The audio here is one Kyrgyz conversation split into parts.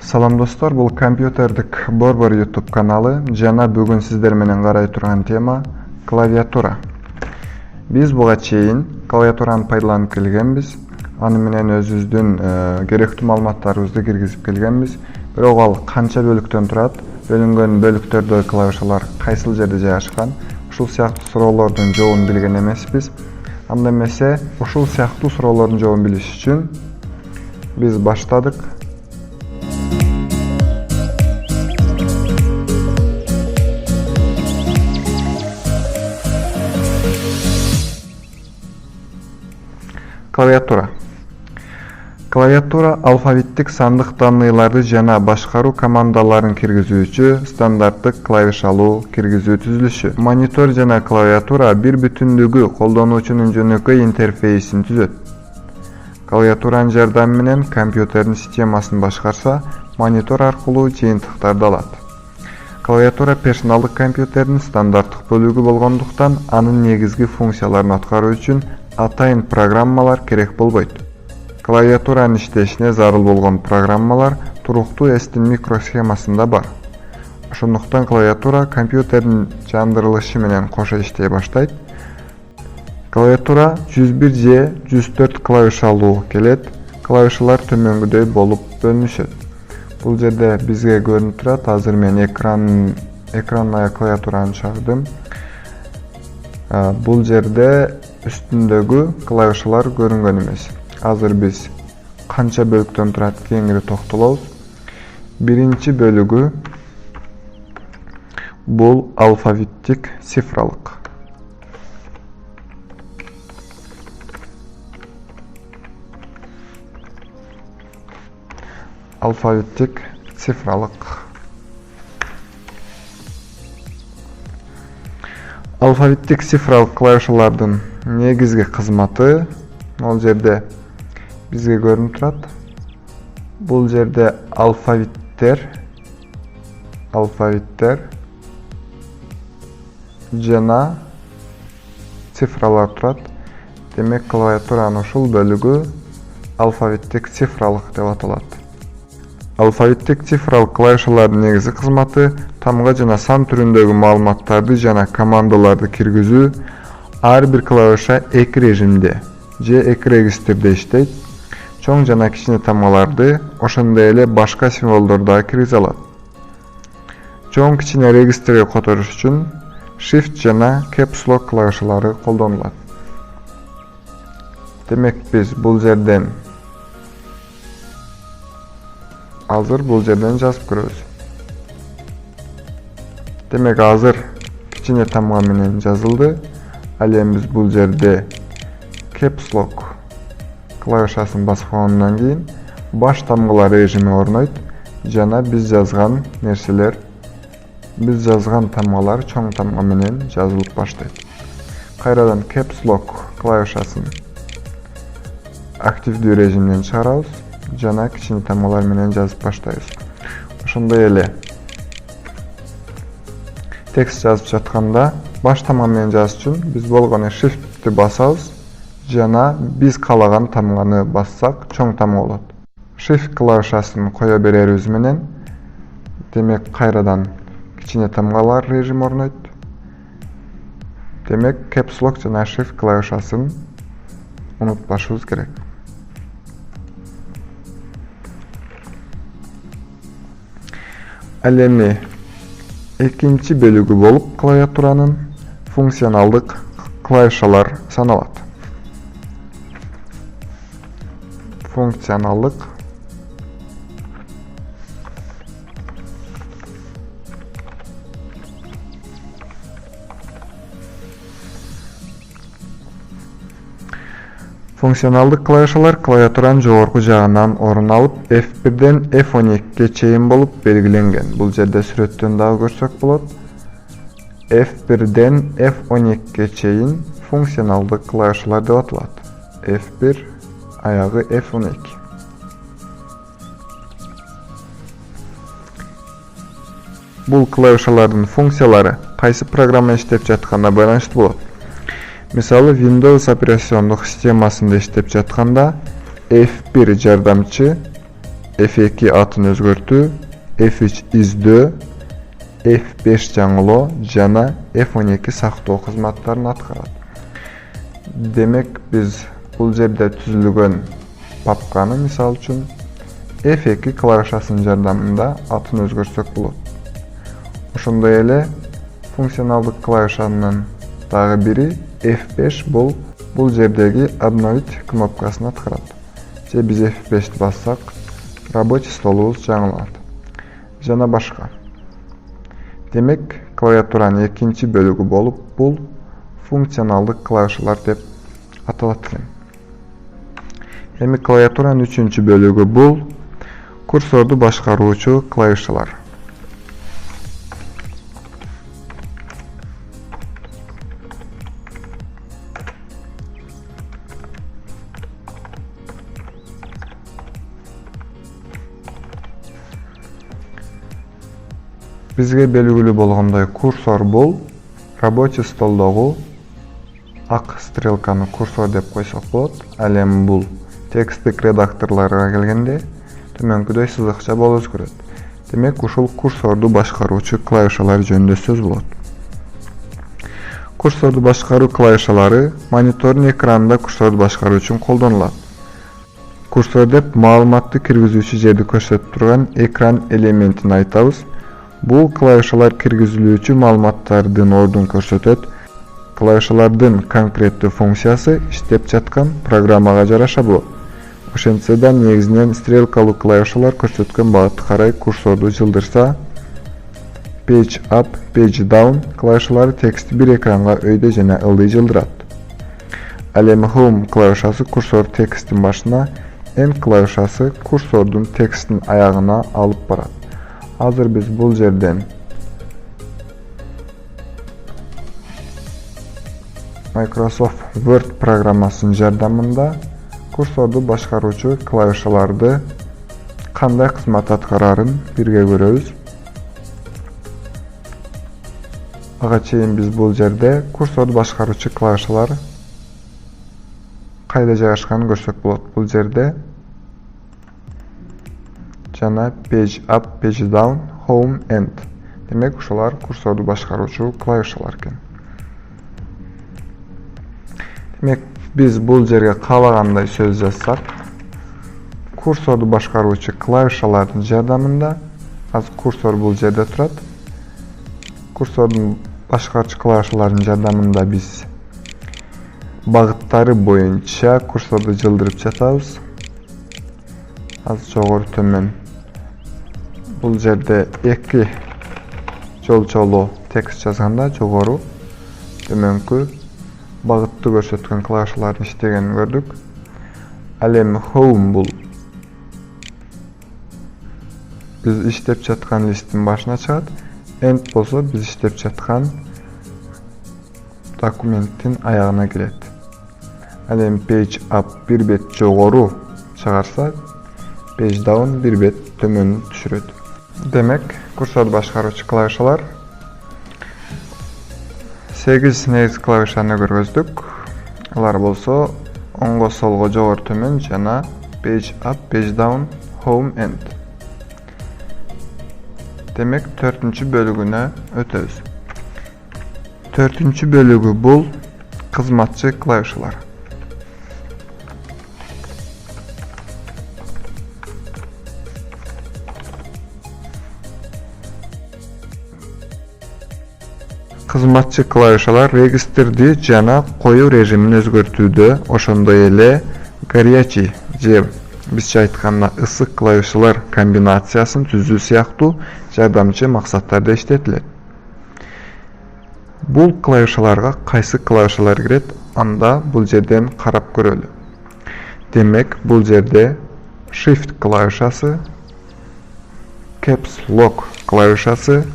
Салам достор, бул компьютердик Борбор YouTube каналы жана бүгүн сиздер менен карай турган тема клавиатура. Биз буга чейин клавиатураны пайдаланып келгенбиз. Аны менен өзүбүздүн керектүү маалыматтарыбызды киргизип келгенбиз. Бирок ал канча бөлүктөн турат, бөлүнгөн бөлүктөрдө клавишалар кайсыл жерде жайгашкан, ушул сыяктуу суроолордун жообун билген эмеспиз. Анда эмесе, ушул сыяктуу суроолордун жообун билиш үчүн биз баштадык. Клавиатура. Клавиатура алфавиттик сандык данныйларды жана башкаруу командаларын киргизүүчү стандарттык клавишалуу киргизүү түзүлүшү. Монитор жана клавиатура бир бүтүндүгү колдонуучунун жөнөкөй интерфейсин түзөт. Клавиатуранын жардамы менен компьютердин системасын башкарса, монитор аркылуу жыйынтыктарды алат. Клавиатура персоналдык компьютердин стандарттык бөлүгү болгондуктан, анын негизги функцияларын аткаруу үчүн атайын программалар керек болбойт. Клавиатуранын иштешине зарыл болгон программалар туруктуу эстин микросхемасында бар. Ошондуктан клавиатура компьютердин жандырылышы менен кошо иштей баштайт. Клавиатура 101 же 104 клавишалуу келет. Клавишалар төмөнгүдөй болуп бөлүнүшөт. Бул жерде бизге көрүнүп турат. Азыр мен экранга клавиатураны чыгардым. Бул жерде үстүндөгү клавишалар көрүнгөн эмес. Азыр биз канча бөлүктөн турат кеңири токтолобуз. Биринчи бөлүгү бул алфавиттик цифралык. Алфавиттик цифралык. Алфавиттик цифралык клавишалардын негизги кызматы ал жерде бизге көрүнүп турат. Бул жерде алфавиттер жана цифралар турат. Демек, клавиатуранын ушул бөлүгү алфавиттик цифралык деп аталат. Алфавиттик цифралык клавишалардын негизги кызматы тамга жана сан түрүндөгү маалыматтарды жана командаларды киргизүү. Ар бир клавиша эки режимде же эки регистрде иштейт. Чоң жана кичине тамгаларды, ошондой эле башка символдорду да киргизе алат. Чоң кичине регистрге которуш үчүн Shift жана Caps Lock клавишалары колдонулат. Демек, биз бул жерден жазып көрөбүз. Демек, азыр кичине тамга менен жазылды. Ал эми биз бул жерде Caps Lock клавишасын баскандан кийин баш тамгалар режими орнойт жана биз жазган тамгалар чоң тамга менен жазылып баштайт. Кайрадан Caps Lock клавишасын активдүү режимден чыгарабыз жана кичине тамгалар менен жазып баштайбыз. Ошондой эле текст жазып жатканда баш тамга менен жазыш үчүн биз болгону Shift'ти басабыз жана биз каалаган тамганы бассак чоң тамга болот. Shift клавишасын кое берерибиз менен, демек, кайрадан кичине тамгалар режими орнойт. Демек, Caps Lock жана Shift клавишасын унутпашыбыз керек. Ал эми экинчи бөлүгү болуп клавиатуранын функционалдык клавишалар саналат. Функционалдык клавишалар клавиатуранын жогорку жагынан орун алып, F1ден F12 чейин болуп белгиленген. Бул жерде сүрөттөн дагы көрсөк болот. F1ден F12 чейин функционалдык клавишалар деп аталат. F1 аягы F12. Бул клавишалардын функциялары кайсы программа иштеп жатканда байланыштуу болот. Мисалы, Windows операциондук системасында иштеп жатканда F1 жардамчы, F2 atın özgörtүү, F3 издөө, F5 жаңылоо жана F12 сактоо кызматтарын аткарат. Демек биз бул жерде түзүлгөн папканы мисал үчүн F2 клавишасынын жардамында атын өзгөртсөк болот. Ошондой эле функционалдык клавишанын дагы бири F5 бул жердеги обновить кнопкасын аткарат. Же биз F5'ти бассак, рабочий столубуз жаңылат. Жана башка. Демек, клавиатуранын экинчи бөлүгү болуп, бул функционалдык клавишалар деп аталат экен. Эми клавиатуранын үчүнчү бөлүгү бул курсорду башкаруучу клавишалар. Бизге белгилүү болгондой, курсор бул рабочий столдогу ак стрелканы курсор деп койсок болот. Ал эми бул тексттик редакторлорго келгенде төмөнкүдөй сызыкча болуп өзгөрөт. Демек, ушул курсорду башкаруучу клавишалар жөнүндө сөз болот. Курсорду башкаруу клавишалары монитордун экранында курсорду башкаруу үчүн колдонулат. Курсор деп маалыматты киргизүүчү жерди көрсөтүп турган экран элементин айтабыз. Бул клавишалар киргизилүүчү маалыматтардын ордун көрсөтөт. Клавишалардын конкреттүү функциясы иштеп жаткан программага жараша болот. Ошентсе да негизинен стрелкалуу клавишалар көрсөткөн багытка карай курсорду жылдырса, page up, page down клавишалары текстти бир экранга өйдө жана ылдый жылдырат. Ал эми home клавишасы курсор тексттин башына, end клавишасы курсордун тексттин аягына алып барат. Азыр биз бул жерден Microsoft Word программасынын жардамында курсорду башкаруучу клавишаларды кандай кызмат аткарарын бирге көрөбүз. Ага чейин биз бул жерде курсорду башкаруучу клавишалар кайда жайгашканын көрсөк болот. Бул жерде жана page up, page down, home, end. Демек, ушулар курсорду башкаруучу клавишалар экен. Демек, биз бул жерге каалагандай сөз жазсак, курсорду башкаруучу клавишалардын жардамында, азыр курсор бул жерде турат. Курсордун башкаруучу клавишалардын жардамында биз багыттары боюнча курсорду жылдырып жатабыз. Азыр жогору төмөн. Бул жерде эки жолчолуу текст жазганда жогору төмөнкү багытты көрсөткөн клавишалардын иштегенин көрдүк. Ал эми home бул биз иштеп жаткан листтин башына чыгат. End болсо биз иштеп жаткан документтин аягына келет. Ал эми page up бир бет жогору чыгарса, page down бир бет төмөн түшүрөт. Демек, курсорду башкаруучу клавишалар 8 негиз клавишаны көргөздүк. Алар болсо оңго солго жогору төмөн жана page up, page down, home, end. Демек, 4-чү бөлүгүнө өтөбүз. 4-чү бөлүгү бул кызматчы клавишалар. Кызматчы клавишалар регистрди жана коюу режимин өзгөртүүдө, ошондой эле горячий же бизче айтканда ысык клавишалар комбинациясын түзүү сыяктуу жардамчы максаттарда иштетилет. Бул клавишаларга кайсы клавишалар кирет, анда бул жерден карап көрөлү. Демек, бул жерде Shift клавишасы, Caps Lock клавишасы,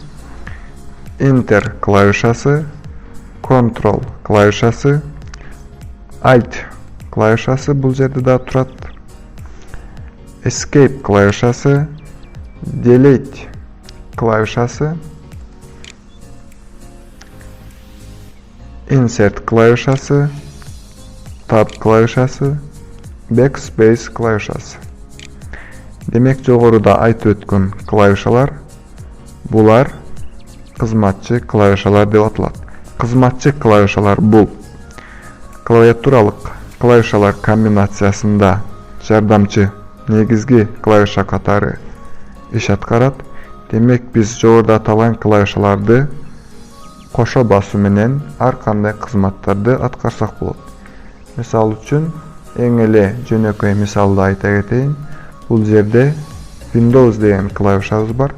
Enter клавишасы, Control клавишасы, Alt клавишасы бул жерде да турат. Escape клавишасы, Delete клавишасы, Insert клавишасы, Tab клавишасы, Backspace клавишасы. Demek jogorуда айтып өткөн клавишалар булар кызматчы клавишалар деп аталат. Кызматчы клавишалар бул клавиатуралык клавишалар комбинациясында жардамчы негизги клавиша катары иш аткарат. Демек биз жогоруда аталган клавишаларды кошо басуу менен ар кандай кызматтарды аткарсак болот. Мисал үчүн эң эле жөнөкөй мисалды айта кетейин. Бул жерде Windows деген клавишабыз бар.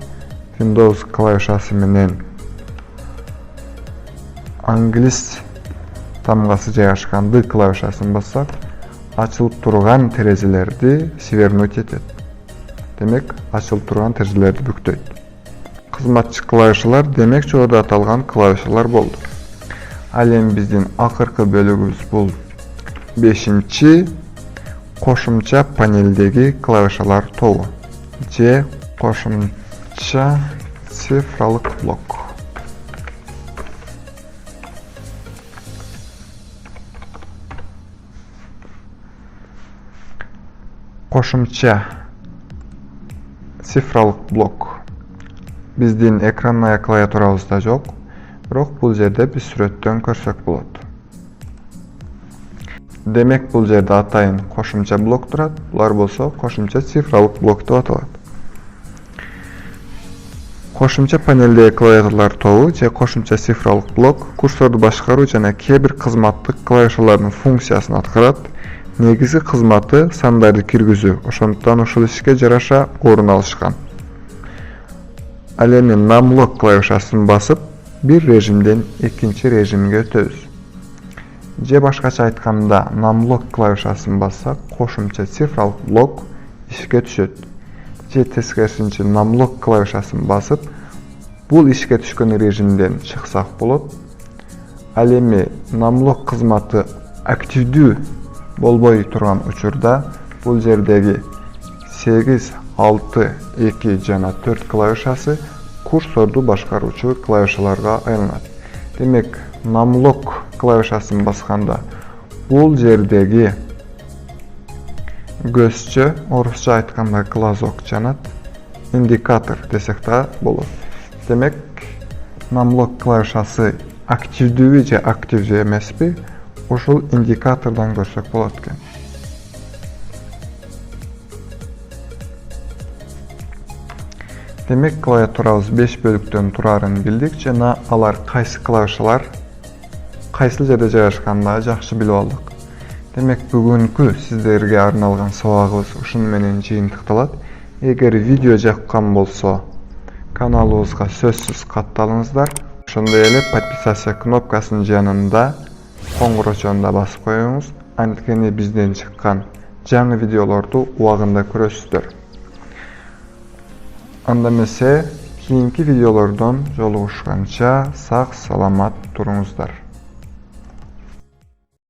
Windows клавишасы менен англис тамгасы жайгашкан D клавишасын бассак, ачылып турган терезелерди свернуть этет. Демек, ачылып турган терезелерди бүктөйт. Кызматчы клавишалар демек жогоруда аталган клавишалар болду. Ал эми биздин акыркы бөлүгүбүз бул 5-чи кошумча панелдеги клавишалар тобу же кошумча цифралык блок. Кошумча цифралык блок биздин экранная клавиатурабызда жок, бирок бул жерде биз сүрөттөн көрсөк болот. Демек бул жерде атайын кошумча блок турат, булар болсо кошумча цифралык блок деп аталат. Кошумча панелдеги клавиатуралар тобу же кошумча цифралык блок курсорду башкаруу жана кээ бир кызматтык клавишалардын функциясын аткарат. Негизги кызматы сандарды киргизүү, ошондуктан ушул ишке жараша орун алышкан. Ал эми numlock клавишасын басып, бир режимден экинчи режимге өтөбүз. Же башкача айтканда, numlock клавишасын бассак, кошумча цифралык блок ишке түшөт. Же тескерисинче numlock клавишасын басып, бул ишке түшкөн режимден чыксак болот. Ал эми numlock кызматы активдүү болбой турган учурда бул жердеги 8, 6, 2 жана 4 клавишасы курсорду башкаруучу клавишаларга айланат. Демек, numlock клавишасын басканда бул жердеги көзчө, орусча айтканда глазок жанат, индикатор десек да болот. Демек, numlock клавишасы активдүүбү же активдүү эмеспи? Ушул индикатордан көрсөк болот экен. Демек, клавиатурабыз 5 бөлүктөн турарын билдик жана алар кайсы клавишалар кайсы жерде жайгашканын жакшы билип алдык. Демек, бүгүнкү сиздерге арналган сабагыбыз ушуну менен жыйынтыкталат. Эгер видео жаккан болсо, каналыбызга сөзсүз катталыңыздар. Ошондой эле подписация кнопкасынын жанында коңгурочону басып коюңуз, анткени бизден чыккан жаңы видеолорду убагында көрөсүздөр. Анда эмесе, кийинки видеолордон жолугушканча сак саламат туруңуздар.